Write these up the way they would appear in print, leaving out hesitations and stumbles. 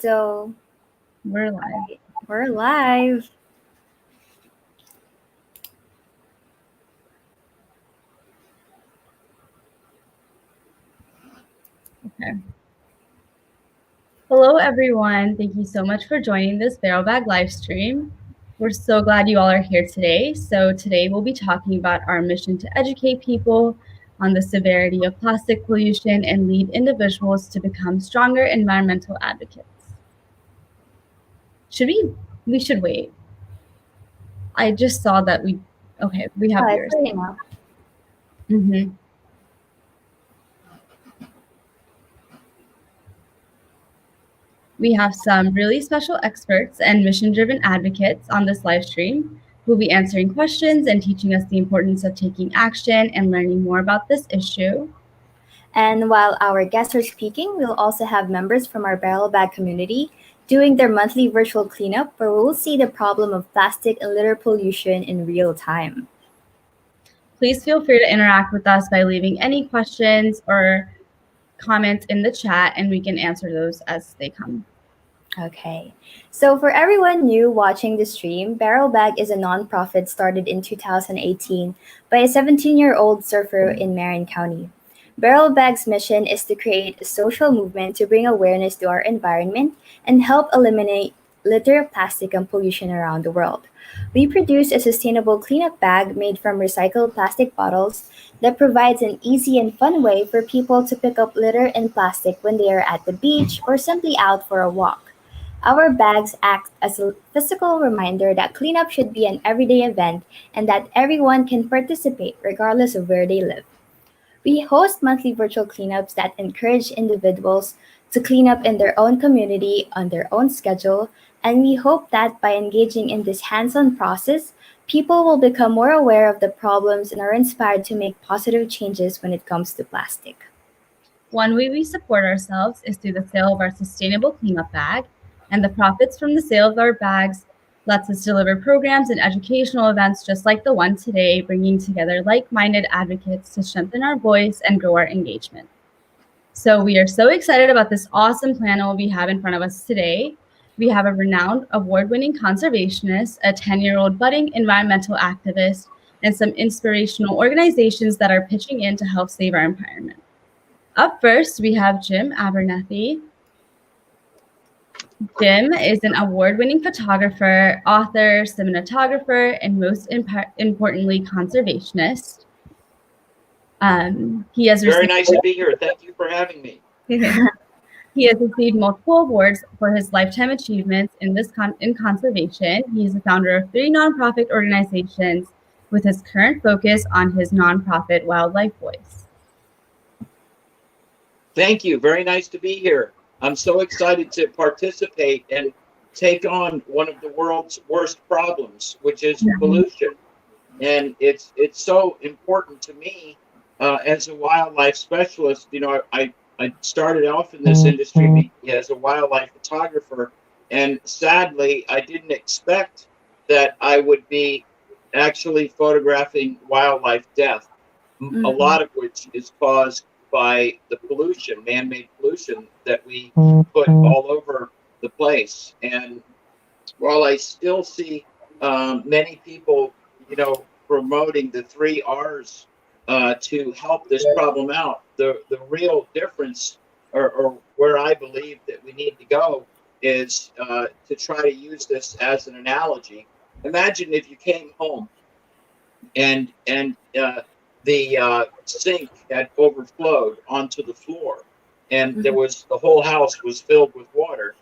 So, We're live. we're live. Okay. Hello, everyone. Thank you so much for joining this Barrel Bag live stream. We're so glad you all are here today. So today we'll be talking about our mission to educate people on the severity of plastic pollution and lead individuals to become stronger environmental advocates. We should wait. I just saw that we have It's viewers. ready now. We have some really special experts and mission-driven advocates on this live stream who will be answering questions and teaching us the importance of taking action and learning more about this issue. And while our guests are speaking, we'll also have members from our Barrel Bag community doing their monthly virtual cleanup where we'll see the problem of plastic and litter pollution in real time. Please feel free to interact with us by leaving any questions or comments in the chat, and we can answer those as they come. Okay, so for everyone new watching the stream, Barrel Bag is a nonprofit started in 2018 by a 17-year-old surfer in Marin County. Barrel Bag's mission is to create a social movement to bring awareness to our environment and help eliminate litter, plastic, and pollution around the world. We produce a sustainable cleanup bag made from recycled plastic bottles that provides an easy and fun way for people to pick up litter and plastic when they are at the beach or simply out for a walk. Our bags act as a physical reminder that cleanup should be an everyday event and that everyone can participate regardless of where they live. We host monthly virtual cleanups that encourage individuals to clean up in their own community on their own schedule, and we hope that by engaging in this hands on process, people will become more aware of the problems and are inspired to make positive changes when it comes to plastic. One way we support ourselves is through the sale of our sustainable cleanup bag, and the profits from the sale of our bags lets us deliver programs and educational events just like the one today, bringing together like-minded advocates to strengthen our voice and grow our engagement. So we are so excited about this awesome panel we have in front of us today. We have a renowned award-winning conservationist, a 10-year-old budding environmental activist, and some inspirational organizations that are pitching in to help save our environment. Up first, we have Jim Abernethy. Jim is an award-winning photographer, author, cinematographer, and most importantly, conservationist. He has Very nice to be here. Thank you for having me. He has received multiple awards for his lifetime achievements in conservation. He is the founder of 3 nonprofit organizations with his current focus on his nonprofit Wildlife Voice. Thank you. Very nice to be here. I'm so excited to participate and take on one of the world's worst problems, which is pollution. And it's so important to me as a wildlife specialist. You know, I started off in this industry as a wildlife photographer, and sadly, I didn't expect that I would be actually photographing wildlife death, a lot of which is caused by the pollution, man-made pollution that we put all over the place. And while I still see many people, you know, promoting the 3 R's to help this problem out, the real difference, or where I believe that we need to go, is to try to use this as an analogy. Imagine if you came home and the sink had overflowed onto the floor, and the whole house was filled with water.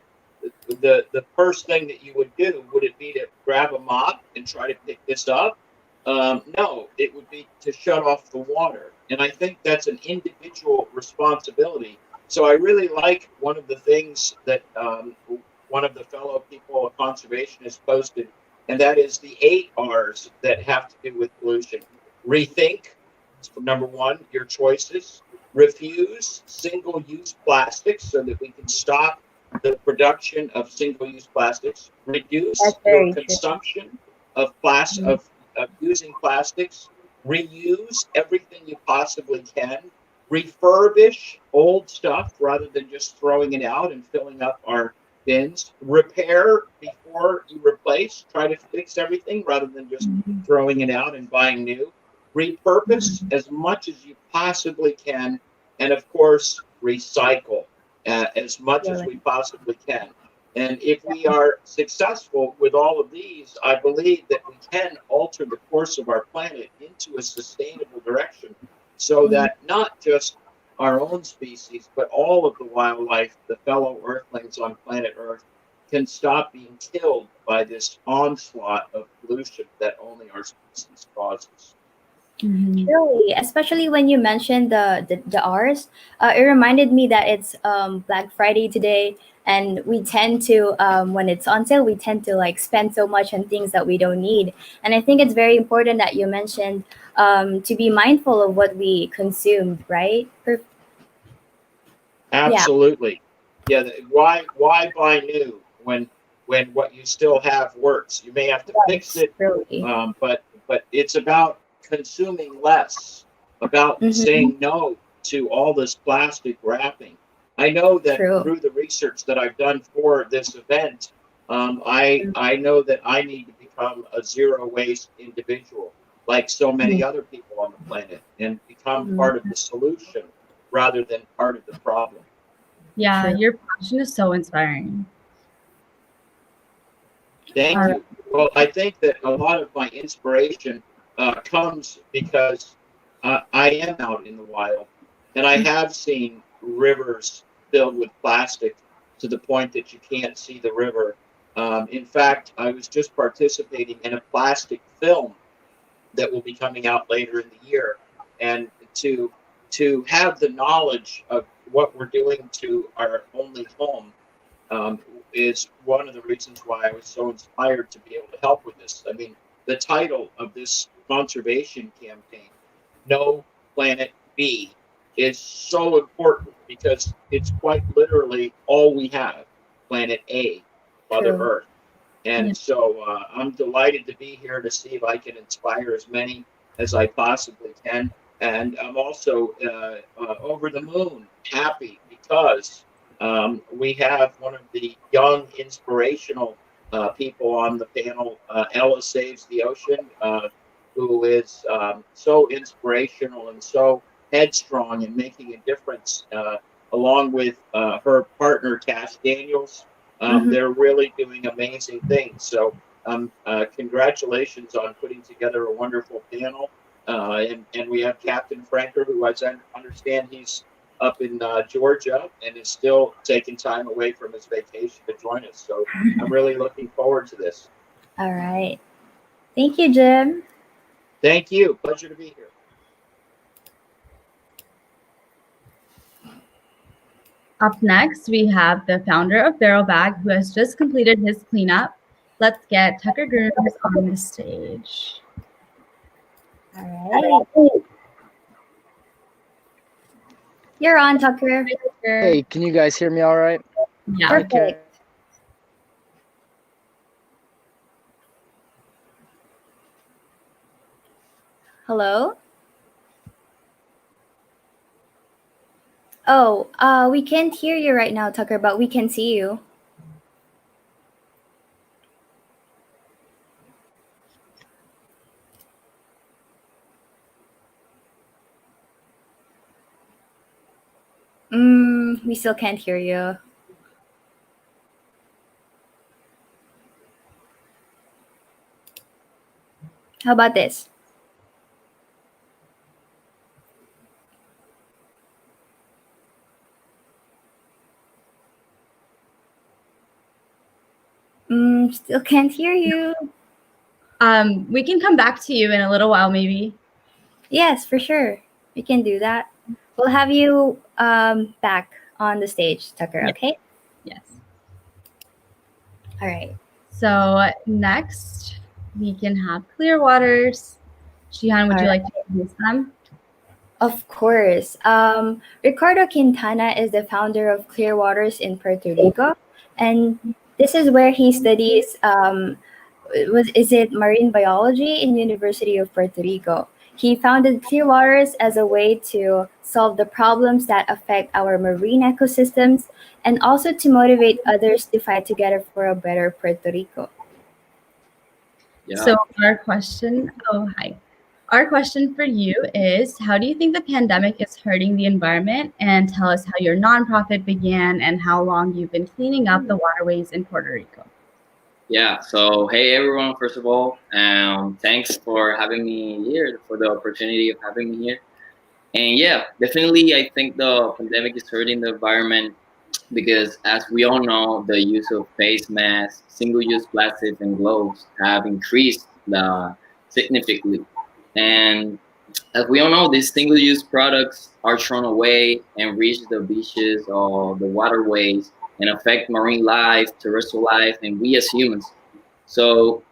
The first thing that you would do, would it be to grab a mop and try to pick this up? No, it would be to shut off the water. And I think that's an individual responsibility. So I really like one of the things that one of the fellow people, a conservationist, posted, and that is the 8 R's that have to do with pollution. Rethink, number 1, your choices. Refuse single-use plastics so that we can stop the production of single-use plastics. Reduce your consumption of using plastics. Reuse everything you possibly can. Refurbish old stuff rather than just throwing it out and filling up our bins. Repair before you replace. Try to fix everything rather than just throwing it out and buying new. Repurpose as much as you possibly can, and of course, recycle as much as Really. we possibly can. And if we are successful with all of these, I believe that we can alter the course of our planet into a sustainable direction so that not just our own species, but all of the wildlife, the fellow earthlings on planet Earth, can stop being killed by this onslaught of pollution that only our species causes. Really, especially when you mentioned the R's, it reminded me that it's Black Friday today, and we tend to when it's on sale, we tend to like spend so much on things that we don't need. And I think it's very important that you mentioned to be mindful of what we consumed, right? Yeah, Absolutely. Yeah. Why buy new when what you still have works? You may have to fix yes, it, really. but it's about consuming less, about Mm-hmm. saying no to all this plastic wrapping. I know that True. through the research that I've done for this event, I know that I need to become a zero waste individual, like so many other people on the planet, and become Mm-hmm. part of the solution rather than part of the problem. Yeah, True. your passion is so inspiring. Thank All right. you. Well, I think that a lot of my inspiration comes because I am out in the wild and I have seen rivers filled with plastic to the point that you can't see the river. In fact, I was just participating in a plastic film that will be coming out later in the year, and to have the knowledge of what we're doing to our only home um, is one of the reasons why I was so inspired to be able to help with this. I mean, the title of this conservation campaign, No Planet B, is so important because it's quite literally all we have, Planet A, Mother True. Earth. Yeah. And so I'm delighted to be here to see if I can inspire as many as I possibly can. And I'm also over the moon happy because we have one of the young, inspirational people on the panel, Ella Saves the Ocean, who is so inspirational and so headstrong in making a difference, along with her partner, Cash Daniels. Mm-hmm. They're really doing amazing things. So, congratulations on putting together a wonderful panel. And we have Captain Franker, who, as I understand, he's up in Georgia and is still taking time away from his vacation to join us. So I'm really looking forward to this. All right. Thank you, Jim. Thank you. Pleasure to be here. Up next, we have the founder of Barrel Bag, who has just completed his cleanup. Let's get Tucker Grooms on the stage. All right. You're on, Tucker. Hi, Tucker. Hey, can you guys hear me all right? Yeah. Take care. Perfect. Hello? Oh, we can't hear you right now, Tucker, but we can see you. We still can't hear you. How about this? Still can't hear you. We can come back to you in a little while, maybe. Yes, for sure. We can do that. We'll have you back on the stage, Tucker, Yeah. okay? Yes. All right. So next, we can have Clearwaters. Jihan, would All you right. like to introduce them? Of course. Ricardo Quintana is the founder of Clearwaters in Puerto Rico, and this is where he studies is it marine biology in University of Puerto Rico. He founded Clearwaters as a way to solve the problems that affect our marine ecosystems and also to motivate others to fight together for a better Puerto Rico. Yeah. So our question for you is, how do you think the pandemic is hurting the environment? And tell us how your nonprofit began and how long you've been cleaning up the waterways in Puerto Rico. Yeah. So, hey everyone. First of all, thanks for having me here, for the opportunity of having me here. And yeah, definitely, I think the pandemic is hurting the environment because, as we all know, the use of face masks, single-use plastics, and gloves have increased significantly. And as we all know, these single-use products are thrown away and reach the beaches or the waterways and affect marine life, terrestrial life, and we as humans. So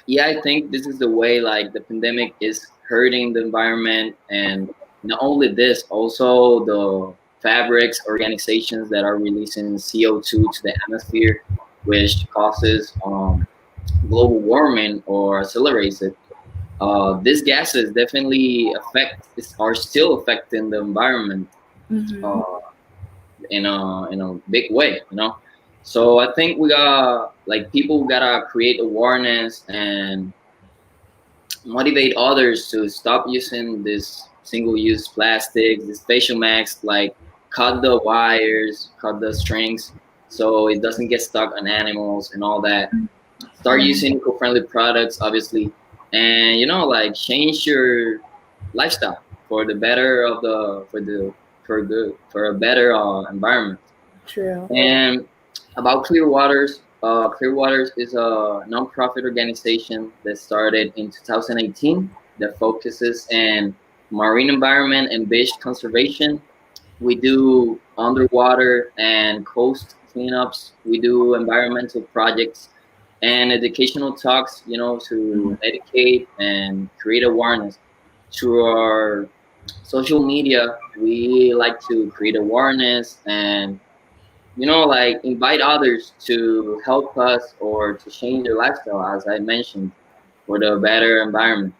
yeah, I think this is the way like the pandemic is hurting the environment, and not only this, also the fabrics organizations that are releasing CO2 to the atmosphere, which causes global warming or accelerates it. These gases definitely are still affecting the environment Mm-hmm. uh, in a big way, you know. So I think we got like people gotta create awareness and motivate others to stop using this single-use plastics, this facial masks, like cut the wires, cut the strings, so it doesn't get stuck on animals and all that. Start using eco-friendly products, obviously, and like change your lifestyle for the better of the for a better environment. True. And about Clearwaters, Clearwaters is a nonprofit organization that started in 2018 that focuses on marine environment and beach conservation. We do underwater and coast cleanups. We do environmental projects and educational talks, to educate and create awareness. Through our social media, we like to create awareness and like invite others to help us or to change their lifestyle, as I mentioned, for the better environment.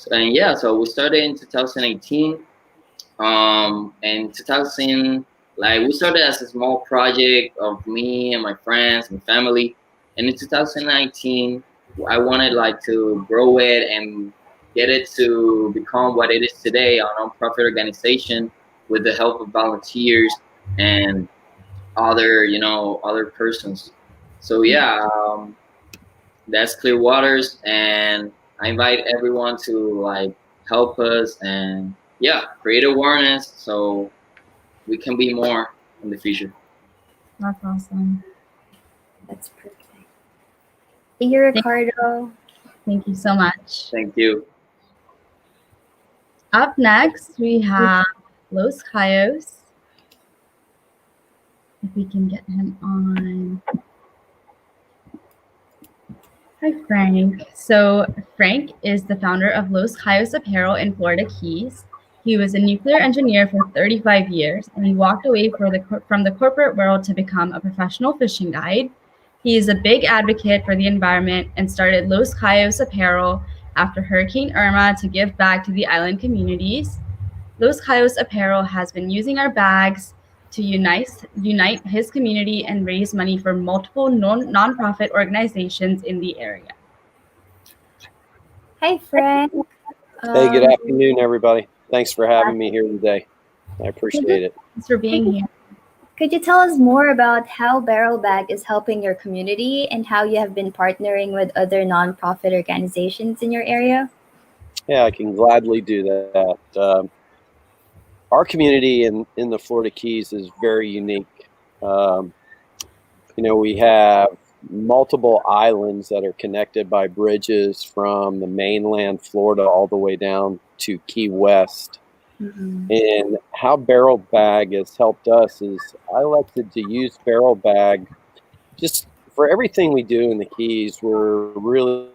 And yeah, so we started in 2018. And 2000, like we started as a small project of me and my friends and family. And in 2019, I wanted like to grow it and get it to become what it is today, a nonprofit organization with the help of volunteers and other persons. So yeah, that's Clear Waters, and I invite everyone to like help us and yeah, create awareness so we can be more in the future. That's awesome. That's perfect. Thank you, Ricardo. Thank you so much. Thank you. Up next, we have Los Cayos. If we can get him on. Hi, Frank. So, Frank is the founder of Los Cayos Apparel in Florida Keys. He was a nuclear engineer for 35 years, and he walked away from the corporate world to become a professional fishing guide. He is a big advocate for the environment and started Los Cayos Apparel after Hurricane Irma to give back to the island communities. Los Cayos Apparel has been using our bags to unite his community and raise money for multiple nonprofit organizations in the area. Hi, Frank. Hey, good afternoon, everybody. Thanks for having me here today. I appreciate it. Thanks for being here. Could you tell us more about how Barrel Bag is helping your community and how you have been partnering with other nonprofit organizations in your area? Yeah, I can gladly do that. Our community in the Florida Keys is very unique. We have multiple islands that are connected by bridges from the mainland Florida all the way down to Key West. Mm-hmm. And how Barrel Bag has helped us is I elected to use Barrel Bag just for everything we do in the Keys. We're really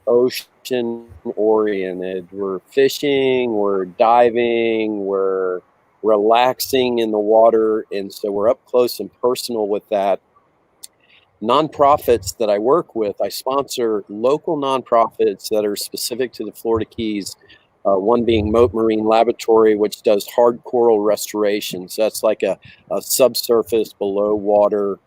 ocean oriented. We're fishing, we're diving, we're relaxing in the water. And so we're up close and personal with that. Nonprofits that I work with, I sponsor local nonprofits that are specific to the Florida Keys one being Moat Marine Laboratory, which does hard coral restoration. So that's like a subsurface below water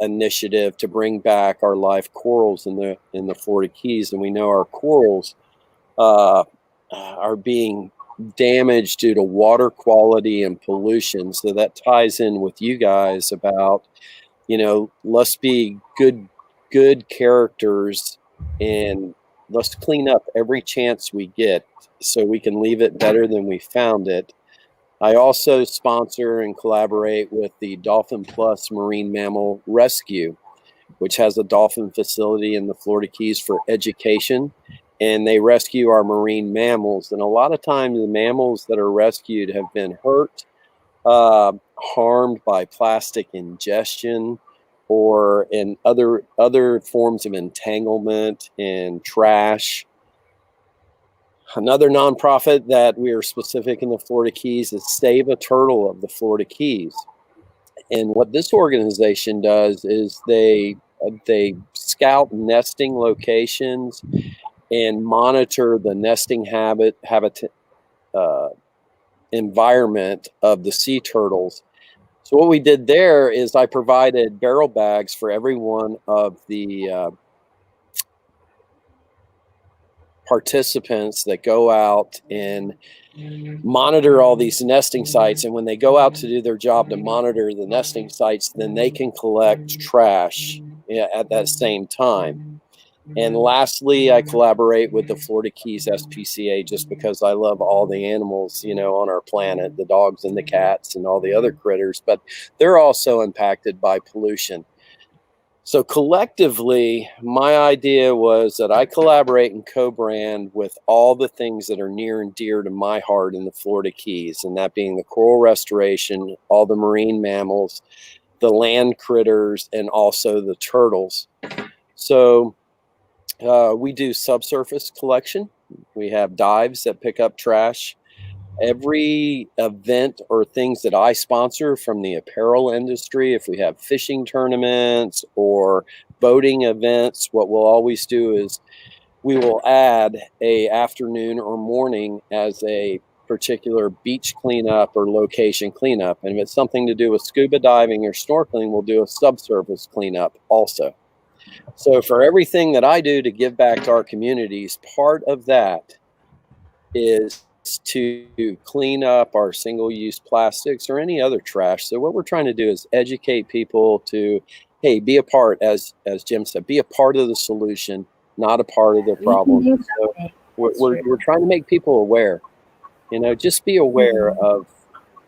initiative to bring back our live corals in the Florida Keys. And we know our corals are being damaged due to water quality and pollution. So that ties in with you guys about, let's be good characters and let's clean up every chance we get so we can leave it better than we found it. I also sponsor and collaborate with the Dolphin Plus Marine Mammal Rescue, which has a dolphin facility in the Florida Keys for education, and they rescue our marine mammals. And a lot of times the mammals that are rescued have been hurt, harmed by plastic ingestion, or in other forms of entanglement and trash. Another nonprofit that we are specific in the Florida Keys is Save a Turtle of the Florida Keys. And what this organization does is they scout nesting locations and monitor the nesting habitat environment of the sea turtles. So what we did there is I provided barrel bags for every one of the participants that go out and monitor all these nesting sites. And when they go out to do their job to monitor the nesting sites, then they can collect trash at that same time. And lastly, I collaborate with the Florida Keys SPCA just because I love all the animals, on our planet, the dogs and the cats and all the other critters, but they're also impacted by pollution. So collectively, my idea was that I collaborate and co-brand with all the things that are near and dear to my heart in the Florida Keys, and that being the coral restoration, all the marine mammals, the land critters, and also the turtles. So we do subsurface collection. We have dives that pick up trash. Every event or things that I sponsor from the apparel industry, if we have fishing tournaments or boating events, what we'll always do is we will add a afternoon or morning as a particular beach cleanup or location cleanup. And if it's something to do with scuba diving or snorkeling, we'll do a subsurface cleanup also. So for everything that I do to give back to our communities, part of that is to clean up our single-use plastics or any other trash. So what we're trying to do is educate people to, hey, be a part, as Jim said, be a part of the solution, not a part of the problem. So we're trying to make people aware. Just be aware of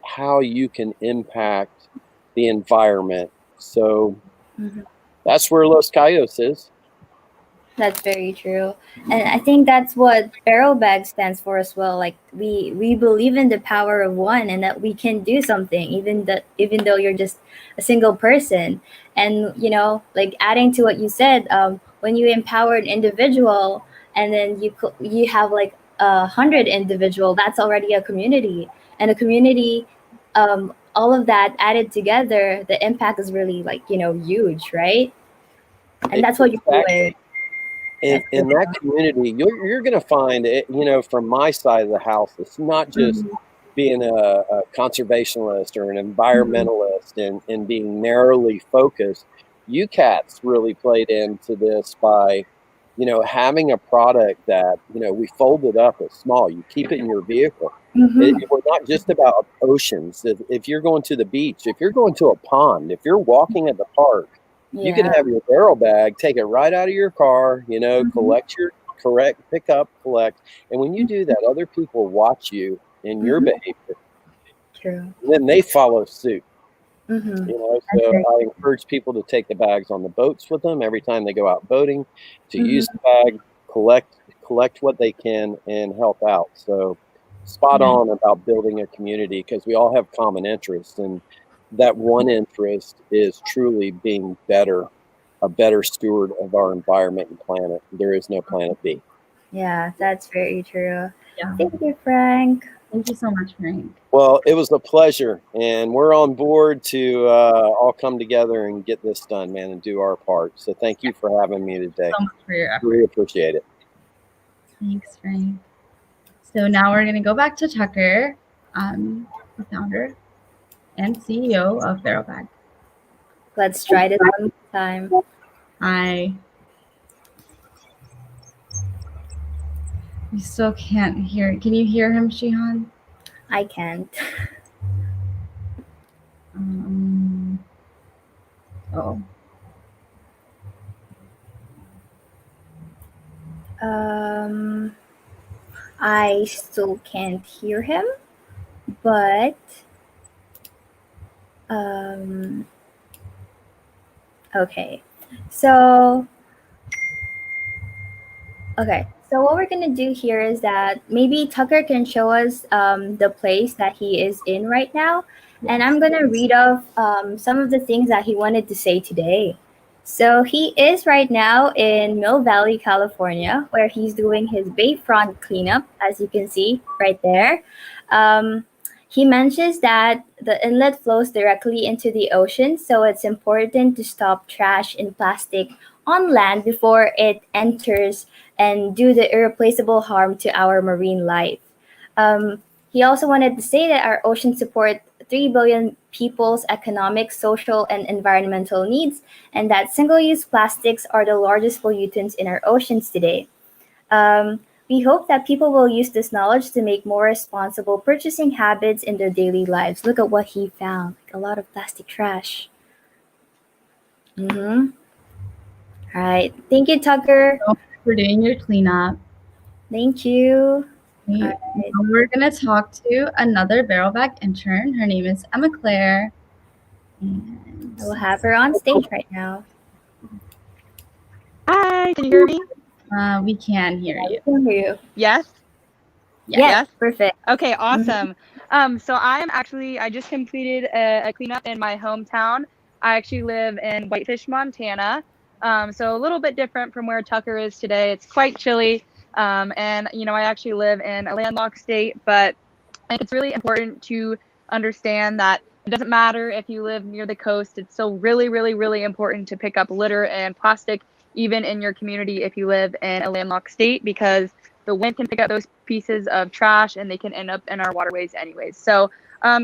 how you can impact the environment. So that's where Los Cayos is. That's very true. And I think that's what Barrel Bag stands for as well. Like we believe in the power of one and that we can do something even though you're just a single person. And like adding to what you said, when you empower an individual and then you have like 100 individual, that's already a community. And a community, all of that added together, the impact is really like, huge, right? And that's what you're doing. In that community, you're going to find it, from my side of the house, it's not just being a conservationist or an environmentalist and being narrowly focused. You cats really played into this by, having a product that, we fold it up as small. You keep it in your vehicle. We're not just about oceans. If you're going to the beach, if you're going to a pond, if you're walking at the park, you can have your barrel bag, take it right out of your car, pick up, collect. And when you do that, other people watch you and your behavior. True. And then they follow suit. So I encourage people to take the bags on the boats with them every time they go out boating, to use the bag, collect what they can and help out. So spot on about building a community because we all have common interests, and that one interest is truly being a better steward of our environment and planet. There is no planet B. Yeah, that's very true. Yeah. Thank you, Frank. Thank you so much, Frank. Well, it was a pleasure, and we're on board to all come together and get this done, man, and do our part. So thank you for having me today. So much for your effort. Really appreciate it. Thanks, Frank. So now we're going to go back to Tucker, the founder and CEO of Barrelbag. Let's try this one more time. Hi. We still can't hear. Can you hear him, Shihan? I can't. Oh. I still can't hear him, but okay. So okay. So what we're gonna do here is that maybe Tucker can show us the place that he is in right now, and I'm gonna read off some of the things that he wanted to say today. So he is right now in Mill Valley, California, where he's doing his bayfront cleanup, as you can see right there. Um, he mentions that the inlet flows directly into the ocean, so it's important to stop trash and plastic on land before it enters and do the irreplaceable harm to our marine life. He also wanted to say that our oceans support 3 billion people's economic, social, and environmental needs, and that single use plastics are the largest pollutants in our oceans today. We hope that people will use this knowledge to make more responsible purchasing habits in their daily lives. Look at what he found, like a lot of plastic trash. Mm-hmm. All right. Thank you, Tucker. For doing your cleanup. Thank you. Now Right. we're going to talk to another Barrelbag intern. Her name is Emma Claire. And I will have her on stage right now. Hi, can you hear me? we can hear you. I can hear you. Yes? Yes, perfect. Okay, awesome. So I just completed a cleanup in my hometown. I actually live in Whitefish, Montana. So a little bit different from where Tucker is today. It's quite chilly. And I actually live in a landlocked state, but I think it's really important to understand that it doesn't matter if you live near the coast. It's still really, really, really important to pick up litter and plastic, even in your community if you live in a landlocked state, because the wind can pick up those pieces of trash and they can end up in our waterways anyways. So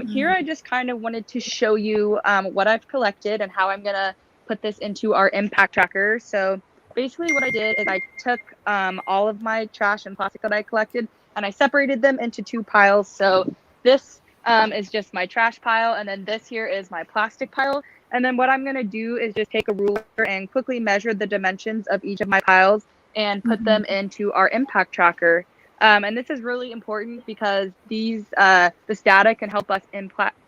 here I just kind of wanted to show you what I've collected and how I'm going to put this into our impact tracker. So basically what I did is I took all of my trash and plastic that I collected and I separated them into two piles. So this is just my trash pile, and then this here is my plastic pile. And then what I'm going to do is just take a ruler and quickly measure the dimensions of each of my piles and put them into our impact tracker. And this is really important because this data can help us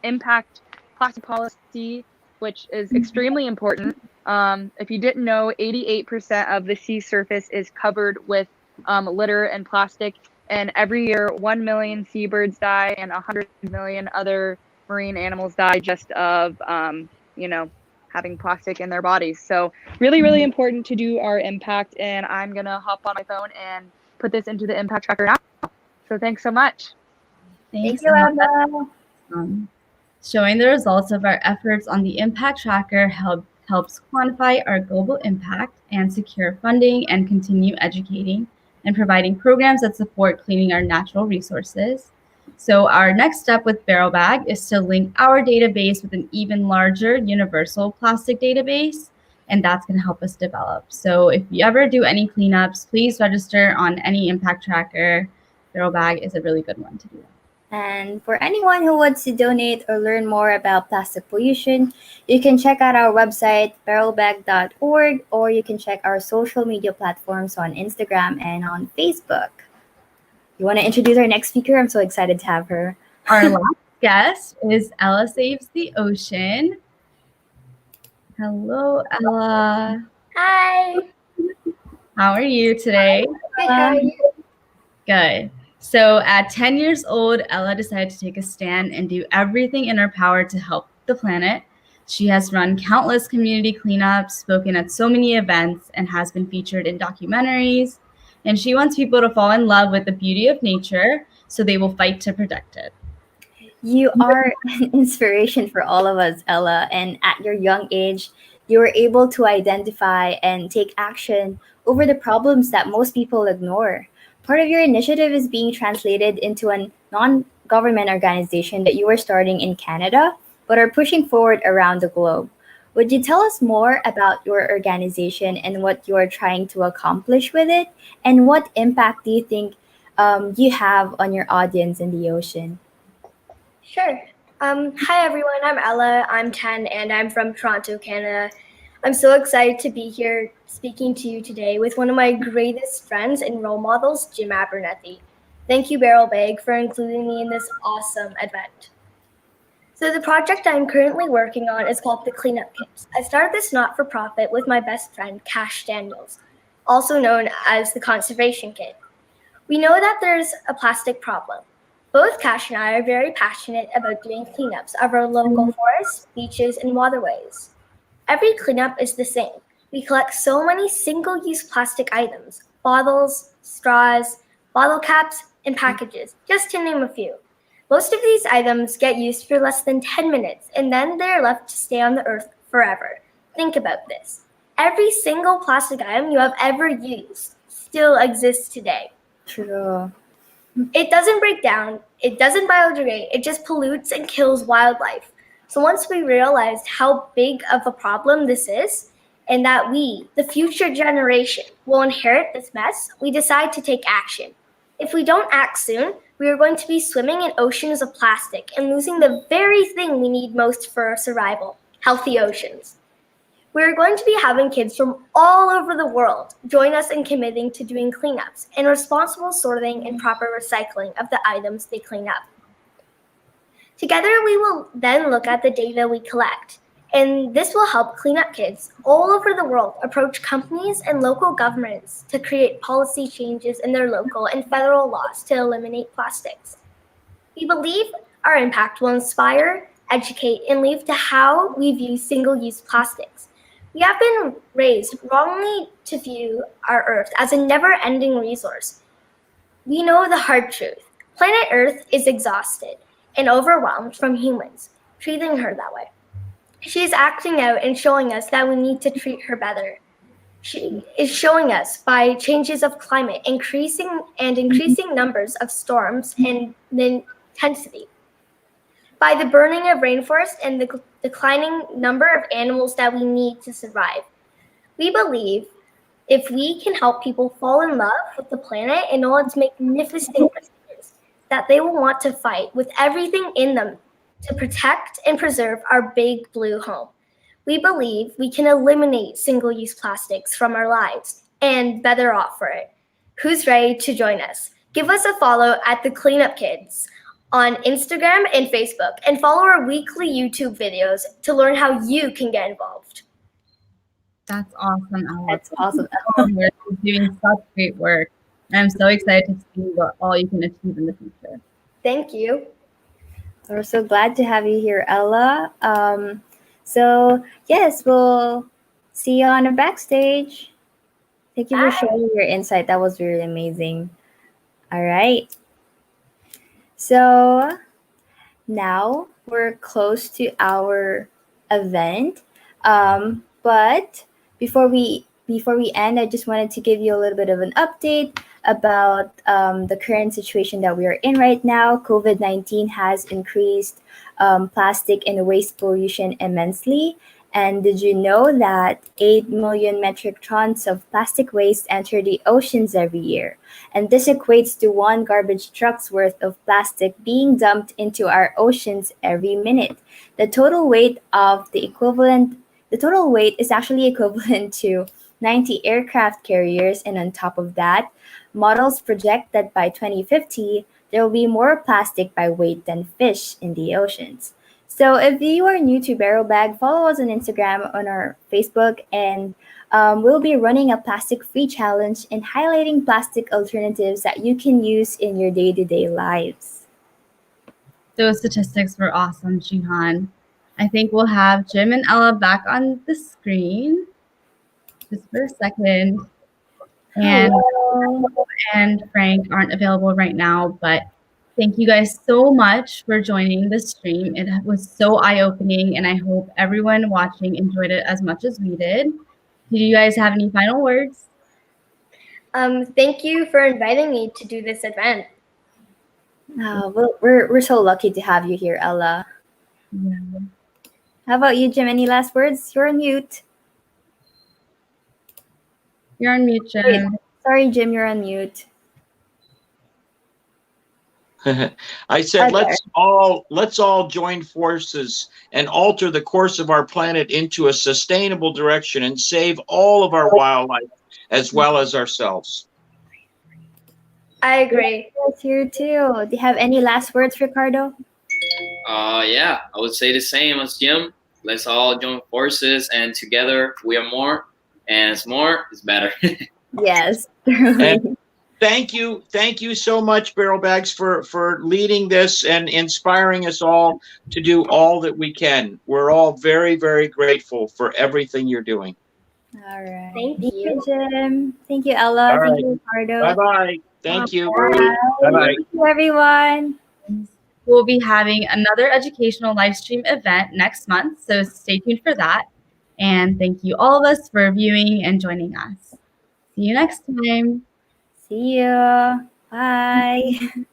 impact plastic policy, which is extremely important. If you didn't know, 88% of the sea surface is covered with litter and plastic. And every year, 1 million seabirds die and 100 million other marine animals die just of, having plastic in their bodies. So really, really important to do our impact. And I'm going to hop on my phone and put this into the impact tracker now. So thanks so much. Thank you, Emma. Showing the results of our efforts on the impact tracker helps quantify our global impact and secure funding and continue educating and providing programs that support cleaning our natural resources. So our next step with Barrelbag is to link our database with an even larger universal plastic database, and that's going to help us develop. So if you ever do any cleanups, please register on any impact tracker. Barrelbag is a really good one to do. And for anyone who wants to donate or learn more about plastic pollution, you can check out our website, barrelbag.org, or you can check our social media platforms on Instagram and on Facebook. You want to introduce our next speaker? I'm so excited to have her. Our last guest is Ella Saves the Ocean. Hello, Ella. Hi. How are you today? Good, how are you? Good. So at 10 years old, Ella decided to take a stand and do everything in her power to help the planet. She has run countless community cleanups, spoken at so many events, and has been featured in documentaries. And she wants people to fall in love with the beauty of nature so they will fight to protect it. You are an inspiration for all of us, Ella. And at your young age, you were able to identify and take action over the problems that most people ignore. part of your initiative is being translated into a non government organization that you are starting in Canada but are pushing forward around the globe. Would you tell us more about your organization and what you are trying to accomplish with it? And what impact do you think you have on your audience in the ocean? Sure. Hi everyone, I'm Ella. I'm 10 and I'm from Toronto, Canada. I'm so excited to be here speaking to you today with one of my greatest friends and role models, Jim Abernethy. Thank you, Barrel Bag, for including me in this awesome event. So the project I'm currently working on is called the Cleanup Kits. I started this not-for-profit with my best friend, Cash Daniels, also known as the Conservation Kit. We know that there's a plastic problem. Both Cash and I are very passionate about doing cleanups of our local forests, beaches, and waterways. Every cleanup is the same. We collect so many single-use plastic items, bottles, straws, bottle caps, and packages, just to name a few. Most of these items get used for less than 10 minutes, and then they're left to stay on the earth forever. Think about this. Every single plastic item you have ever used still exists today. True. It doesn't break down, it doesn't biodegrade, it just pollutes and kills wildlife. So once we realized how big of a problem this is, and that we, the future generation, will inherit this mess, we decide to take action. If we don't act soon, we are going to be swimming in oceans of plastic and losing the very thing we need most for our survival, healthy oceans. We're going to be having kids from all over the world join us in committing to doing cleanups and responsible sorting and proper recycling of the items they clean up. Together, we will then look at the data we collect, and this will help cleanup kids all over the world approach companies and local governments to create policy changes in their local and federal laws to eliminate plastics. We believe our impact will inspire, educate, and lead to how we view single-use plastics. We have been raised wrongly to view our Earth as a never-ending resource. We know the hard truth. Planet Earth is exhausted and overwhelmed from humans treating her that way. She is acting out and showing us that we need to treat her better. She is showing us by changes of climate, increasing numbers of storms and the intensity, by the burning of rainforest and the declining number of animals that we need to survive. We believe if we can help people fall in love with the planet and all its magnificent creatures, that they will want to fight with everything in them to protect and preserve our big blue home. We believe we can eliminate single-use plastics from our lives and better off for it. Who's ready to join us? Give us a follow at the Cleanup Kids on Instagram and Facebook, and follow our weekly YouTube videos to learn how you can get involved. That's awesome, Ella. That's awesome. You're doing such great work. I'm so excited to see what all you can achieve in the future. Thank you. We're so glad to have you here, Ella. So yes, we'll see you on the backstage. Thank you for sharing your insight. That was really amazing. All right. So now we're close to our event. But before we end, I just wanted to give you a little bit of an update about the current situation that we are in right now. COVID-19 has increased plastic and waste pollution immensely. And did you know that 8 million metric tons of plastic waste enter the oceans every year? And this equates to one garbage truck's worth of plastic being dumped into our oceans every minute. The total weight is actually equivalent to 90 aircraft carriers, and on top of that, models project that by 2050, there will be more plastic by weight than fish in the oceans. So if you are new to Barrel Bag, follow us on Instagram, on our Facebook, and we'll be running a plastic-free challenge and highlighting plastic alternatives that you can use in your day-to-day lives. Those statistics were awesome, Jihan. I think we'll have Jim and Ella back on the screen just for a second. And Frank aren't available right now, but thank you guys so much for joining the stream. It was so eye-opening, and I hope everyone watching enjoyed it as much as we did. Do you guys have any final words? Thank you for inviting me to do this event. Well, we're so lucky to have you here, Ella. Yeah. How about you, Jim? Any last words? You're on mute. You're on mute, Wait, Jim. sorry, Jim, you're on mute. I said, Okay. let's all join forces and alter the course of our planet into a sustainable direction and save all of our wildlife as well as ourselves. I agree. Yes, here too. Do you have any last words, Ricardo? Yeah, I would say the same as Jim. Let's all join forces, and together we are more, and it's more, it's better. Yes, And truly. thank you so much, Barrel Bags, for leading this and inspiring us all to do all that we can. We're all very, very grateful for everything you're doing. All right. Thank Thank you, you. Jim. Thank you, Ella. All Thank right. you, Ricardo. Bye-bye. Thank you. Bye. Bye-bye. Thank you, everyone. We'll be having another educational live stream event next month, so stay tuned for that. And thank you all of us for viewing and joining us. See you next time. See you. Bye.